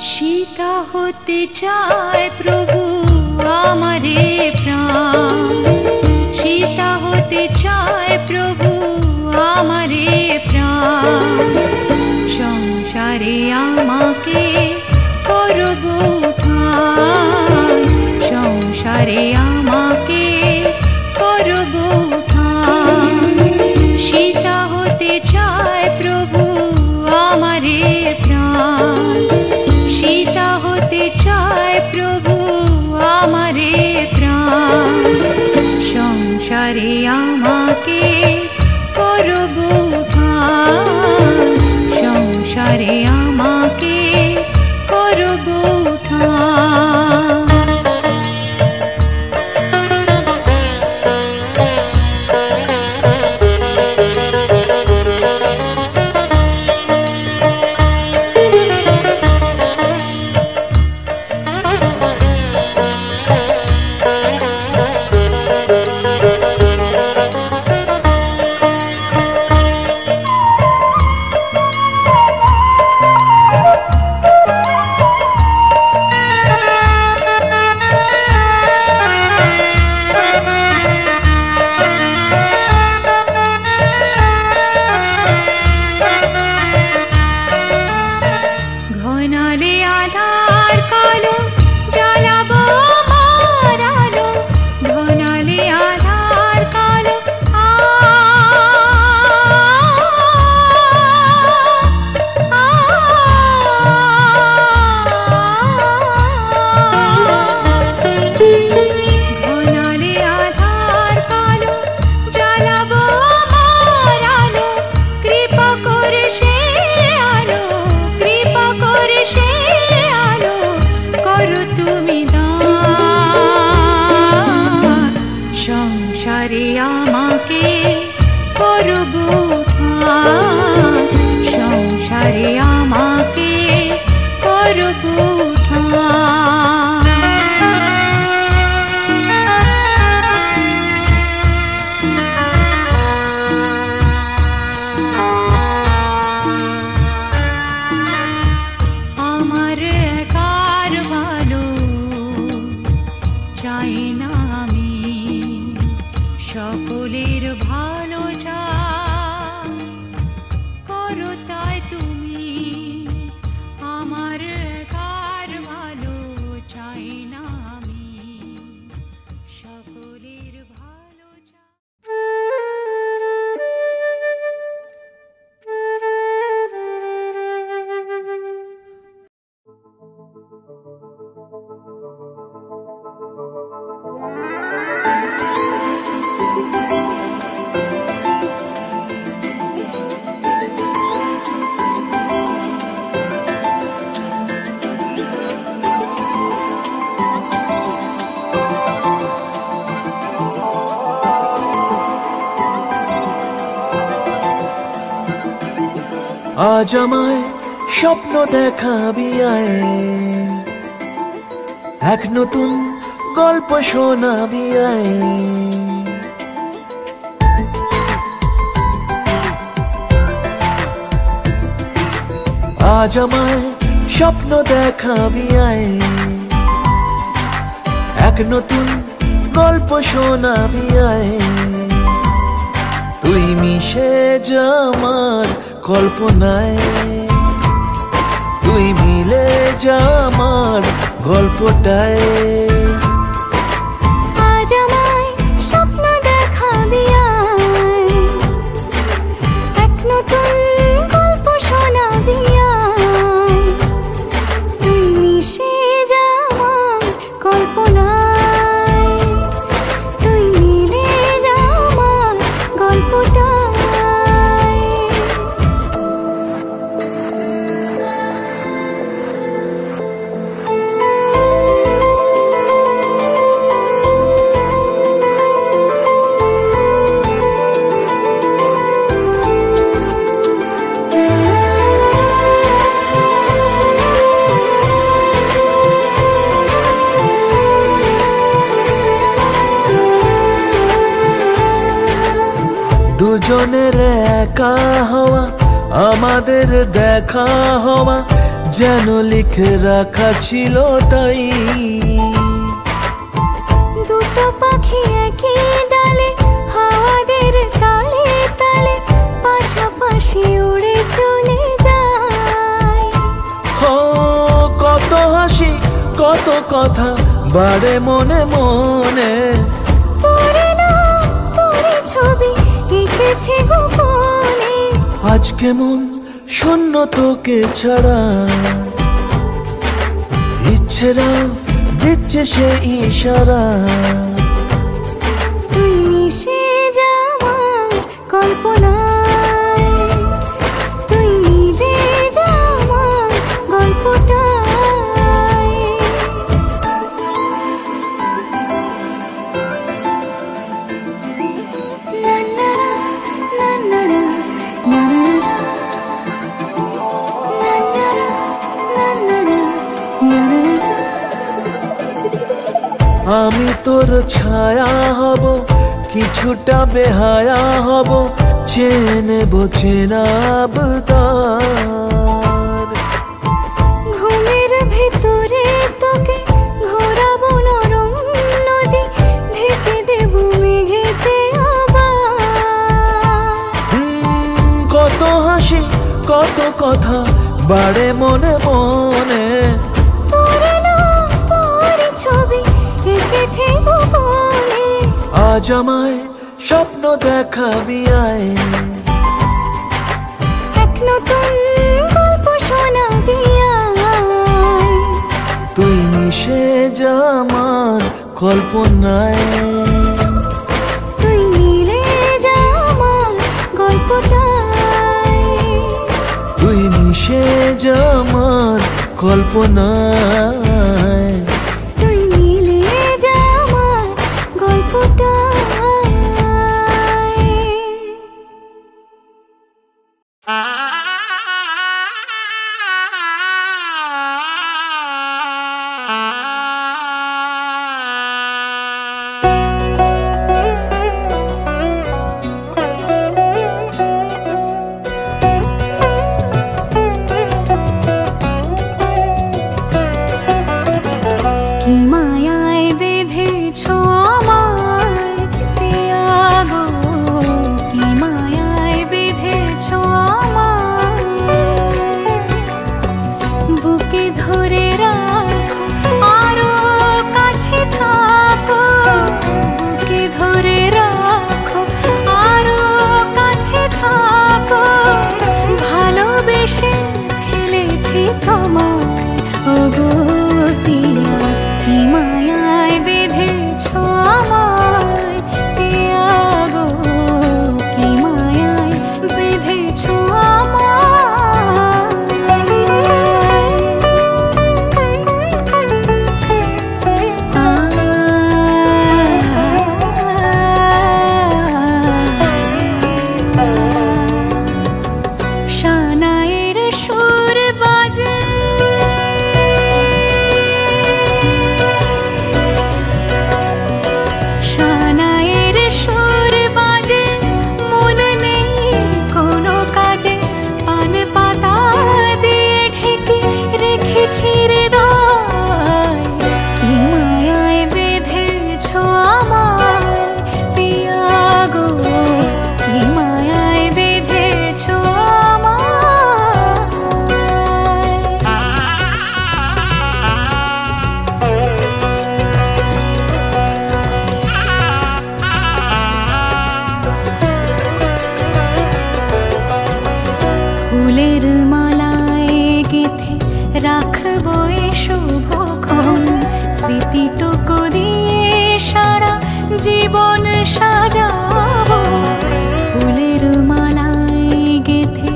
सीता होते चाय प्रभु आमारे प्राण, सीता होते चाय प्रभु आमारे प्राण। संसारे आमाके करब उठान, संसारे आमाके करब उठान। सीता होते चाय प्रभु आमारे प्राण, सीता होते चाय प्रभु आमारे प्राण। संसारे आमाके करब उठान, संसारे आमाके करब उठान। আজ আমায় স্বপ্ন দেখাবি আয়, এক নতুন গল্প শোনাবি আয়। আজ আমায় স্বপ্ন দেখাবি আয়, এক নতুন গল্প শোনাবি আয়। তুই মিশে যা আমার কল্পনায়, তুই মিলে যা আমার গল্পটায়। আজ আমায় স্বপ্ন দেখাবি আয়, এক নতুন গল্প শোনাবি আয়। তুই মিশে যা আমার কল্পনায়, তুই মিলে যা আমার গল্পটায়। দুজনের একা হওয়া, আমাদের দেখা হওয়া, যেন লিখে রাখা ছিল তাই। দুটো পাখি একই ডালে হাওয়াদের তালে তালে পাশাপাশি উড়ে চলে যায়। ও কত হাসি কত কথা বাড়ে মনে মনে, তোরে নাম তোরে ছবি এঁকেছে গোপনে। আজকে মন শূন্য তোকে ছাড়া, ইচ্ছেরা দিচ্ছে সে ইশারা। তুই মিশে যা আমার কল্পনায়, তুই মিলে যা আমার গল্পটায়। না না না না না না না না না। আমি তোর ছায়া হব, কিছুটা বেহায়া হব, চেনব চেনাব তার। ঘুমের ভেতরে তোকে ঘোরাবো নরম নদী, ঢেকে দেব মেঘেতে আবার। কত হাসি কত কথা বাড়ে মনে মনে, তোরে নাম তোরে ছবি এঁকেছে গোপনে। আজ আমায় স্বপ্ন দেখাবি আয়, এক নতুন গল্প শোনাবি আয়। তুই মিশে যা আমার কল্পনায়, তুই মিলে যা আমার গল্পটায়। তুই মিশে যা আমার কল্পনায়, তুই মিলে যা আমার গল্পটায়। কি মায়ায় বেঁধেছো আমায় পিয়া গো, কি মায়ায় বেঁধেছো আমায়। বুকে ধরে রাখো আরো কাছে থাকো, বুকে ধরে রাখো আরো কাছে থাকো। ভালোবেসে ফেলেছি তোমায় ওগো পিয়া, কি মায়ায় বেঁধেছো আমায় পিয়া গো, কি মায়ায় বেঁধেছো আমায়। শানায়ের সুর বাজে, শানায়ের সুর বাজে, মন নেই কোনো কাজে। পান পাতা দিয়ে ঢেকে রেখেছি হৃদয়, কি মায়ায় বেঁধেছো আমায় পিয়া গো, কি মায়ায় বেঁধেছো ফুলের মালায় গেঁথে রাখবো এ শুভক্ষণ, স্মৃতিটুকু দিয়ে সারা জীবন সাজাবো। ফুলের মালায় গেঁথে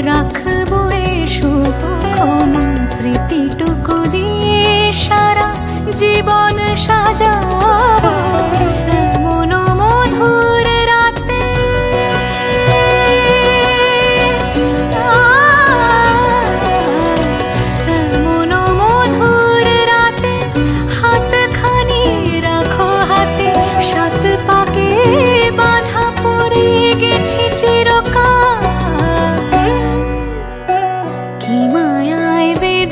রাখবো এ শুভক্ষণ, স্মৃতিটুকু দিয়ে সারা জীবন সাজাবো। এমন মধুর রাতে এমন মধুর রাতে হাতখানি রাখো হাতে, সাত পাকে বাঁধা পড়ে গেছি চিরকাল। কি মায়ায় বেঁধেছো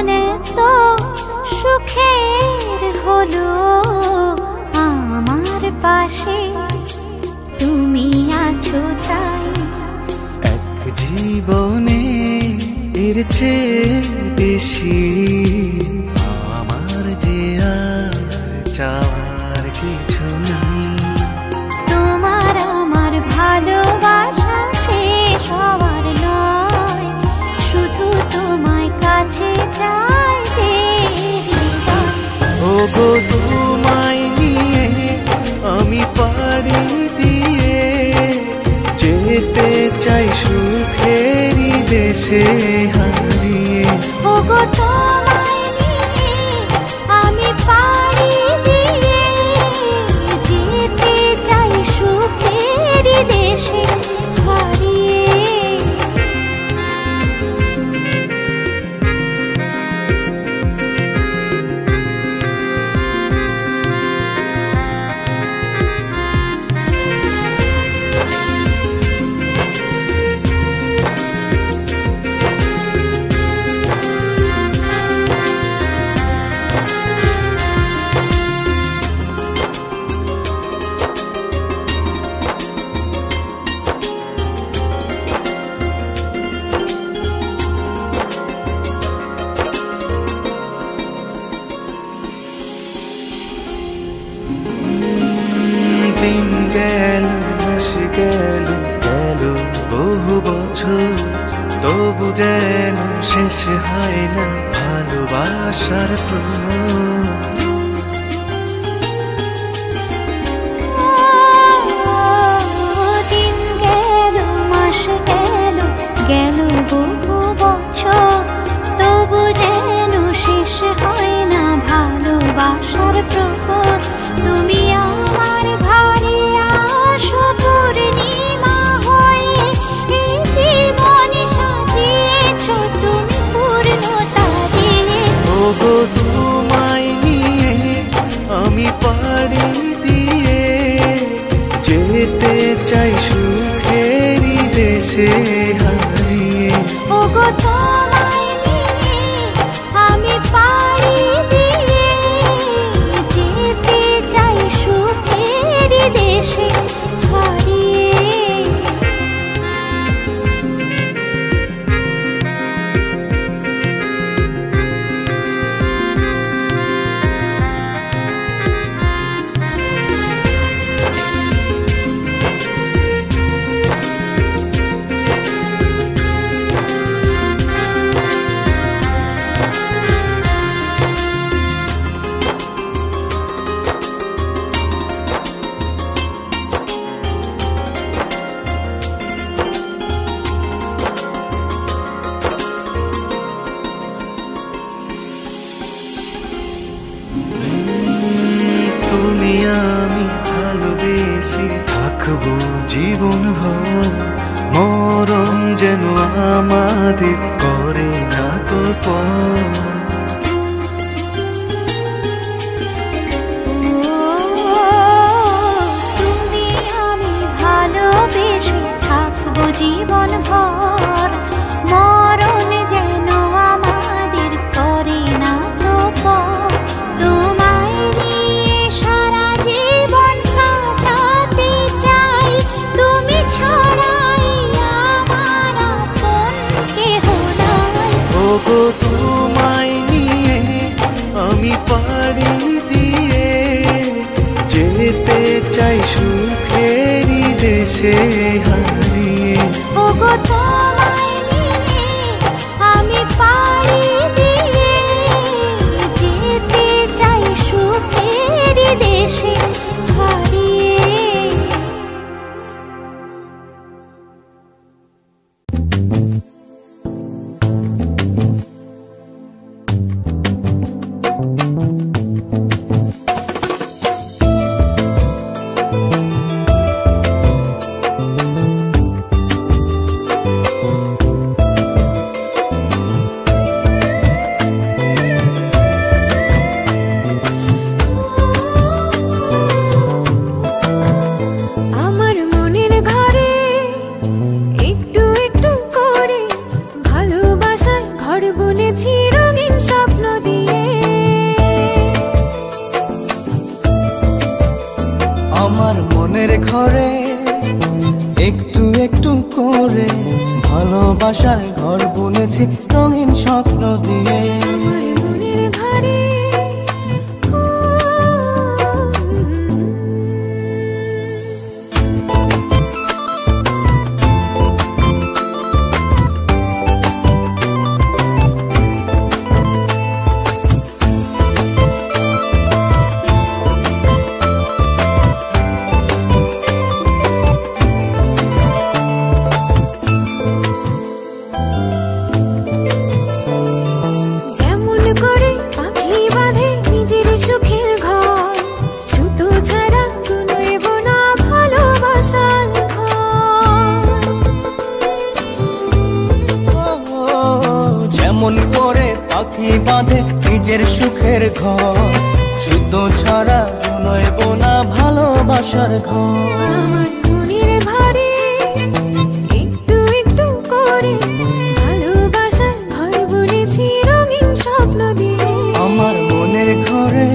তো সুখের হলো আমার পাশে তুমি আছো তাই। এক জীবনে এর চেয়ে বেশি আমার যে আর চাওয়ার কিছু নেই। তোমার আমার ভালোবাসা শেষ হওয়ার নয়, শুধু তোমায় কাছে চাই যে হৃদয়। ওগো তোমায় নিয়ে আমি পাড়ি দিয়ে যেতে চাই সুখেরই দেশে হারিয়ে। ওগো তোমায় নিয়ে আমি পাড়ি দিয়ে যেতে চাই সুখের দেশে হারিয়ে। দিন গেল মাস গেল গেল বহু বছর, তবু যেন শেষ হয় না ভালোবাসার প্রহর। দিন গেল মাস গেল গেল বহু বছর, তবু যেন শেষ হয় না ভালোবাসার প্রহর। তুমি আমার ঘরে আসো পূর্ণিমা হয়ে, এই জীবন সাজিয়েছ তুমি পূর্ণতা দিয়ে। ওগো তোমায় নিয়ে আমি পাড়ি দিয়ে যেতে চাই সুখেরই দেশে হারিয়ে। ওগো তোমায় নিয়ে আমি পাড়ি দিয়ে যেতে চাই সুখের দেশে হারিয়ে। তুমি আমি ভালোবেসে থাকবো জীবন ভর, মরণ যেন আমাদের করে না তো পর। তুমি আমি ভালোবেসে থাকবো জীবন ভর, মরণ যেন আমাদের করে না তো পর। তোমায় নিয়ে সারা জীবন কাটাতে চাই, তুমি ছাড়াই আমার আপন কেহ নাই। ওগো তোমায় নিয়ে আমি পাড়ি দিয়ে যেতে চাই সুখেরই দেশে হারিয়ে। ওগো তোমায় নিয়ে আমি পাড়ি দিয়ে যেতে চাই সুখের দেশে হারিয়ে। ঘর বুনেছি রঙিন। মনের ঘরে একটু একটু করে ভালোবাসার ঘর বুনেছি রঙিন স্বপ্ন দিয়ে। আমার মনের ঘরে পাখি বাঁধে নিজের সুখের ঘর, সুতো ছাড়া নয় বোনা ভালোবাসার ঘর। আমার মনের ঘরে একটু একটু করে ভালোবাসার ঘর বুনেছি রঙিন স্বপ্ন দিয়ে। আমার মনের ঘরে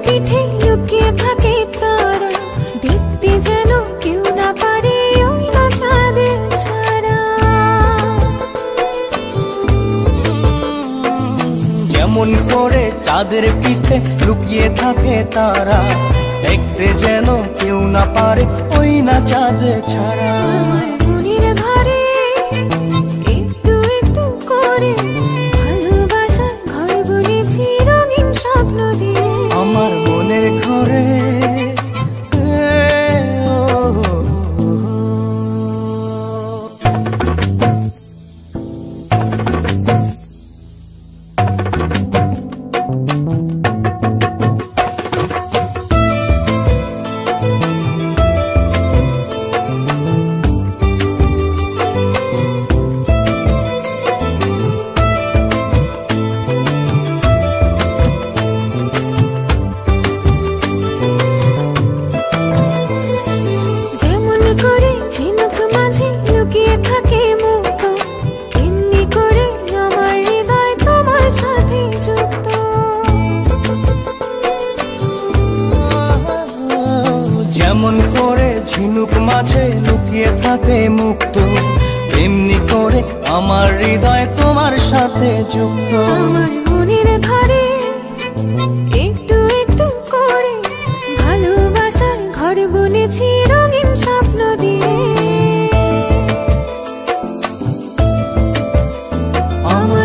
পিঠে লুকিয়ে থাকে তারা, দেখতে যেন কেউ না পারে ওই না চাঁদের ছাড়া। যেমন করে চাঁদের পিঠে লুকিয়ে থাকে তারা, দেখতে যেন কেউ না পারে ওই না চাঁদের ছাড়া। আমার মনের ঘরে একটু একটু করে ভালোবাসার ঘর বুনেছি রঙিন স্বপ্ন দিয়ে। আমার মনের ঘরে যেমন করে ঝিনুক মাঝে লুকিয়ে থাকে মুক্ত, তেমনি করে আমার হৃদয় তোমার সাথে যুক্ত। আমার মনের ঘরে একটু একটু করে ভালোবাসার ঘর বুনেছি রঙিন স্বপ্ন দিয়ে। আমার